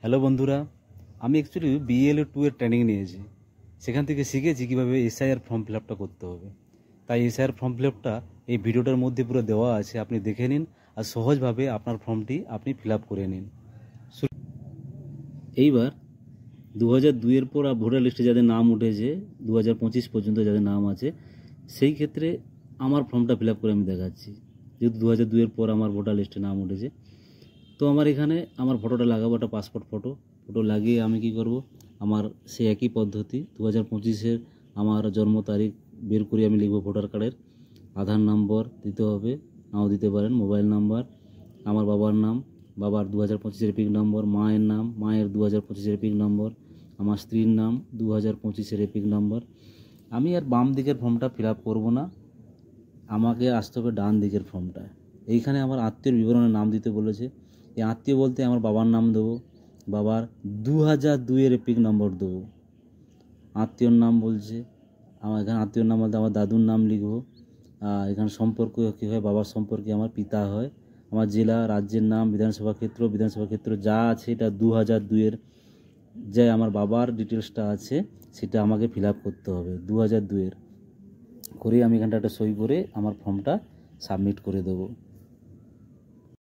Hello বন্ধুরা, আমি actually BLA 2 এর ট্রেনিং নিয়েছি। সেখান থেকে শিখেছি কীভাবে SIR ফর্ম ফিল আপটা করতে হবে। তাই SIR ফর্ম ফিল আপটা এই ভিডিওটার মধ্যে পুরো দেওয়া আছে, আপনি দেখে নিন আর সহজভাবে আপনার ফর্মটি আপনি ফিল আপ করে নিন। এইবার 2002 এর পর ভোটার লিস্টে যাদের নাম উঠেছে, 2025 পর্যন্ত যাদের নাম আছে, সেই ক্ষেত্রে আমার ফর্মটা ফিল আপ করে আমি দেখাচ্ছি। যেহেতু 2002 এর পর আমার ভোটার লিস্টে নাম উঠেছে, তো আমার এখানে আমার ফটোটা লাগাবো, একটা পাসপোর্ট ফটো লাগিয়ে আমি কি করব, আমার সেই একই পদ্ধতি 2025-এর আমার জন্ম তারিখ বের করে আমি লিখব। ভোটার কার্ডের আধার নম্বর দিতে হবে, নাও দিতে পারেন, মোবাইল নাম্বার, আমার বাবার নাম, বাবার 2025-এর এপিক নম্বর, মায়ের নাম, মায়ের 2025-এর এপিক নম্বর, আমার স্ত্রীর নাম 2025-এর এপিক নম্বর। আমি আর বাম দিকের ফর্মটা ফিল আপ করবো না, আমাকে আসতে হবে ডান দিকের ফর্মটা। এইখানে আমার আত্মীয়ের বিবরণের নাম দিতে বলেছে। এই আত্মীয় বলতে আমার বাবার নাম দেবো, বাবার 2002-এর এপিক নম্বর দেবো। আত্মীয়র নাম বলছে, আমার এখানে আত্মীয়র নাম বলতে আমার দাদুর নাম লিখবো। এখানে সম্পর্ক কী হয়, বাবার সম্পর্কে আমার পিতা হয়। আমার জেলা, রাজ্যের নাম, বিধানসভা ক্ষেত্র যা আছে এটা 2002-এর যে আমার বাবার ডিটেলসটা আছে সেটা আমাকে ফিল আপ করতে হবে 2002-এর করে। আমি এখানটা একটা সই করে আমার ফর্মটা সাবমিট করে দেবো।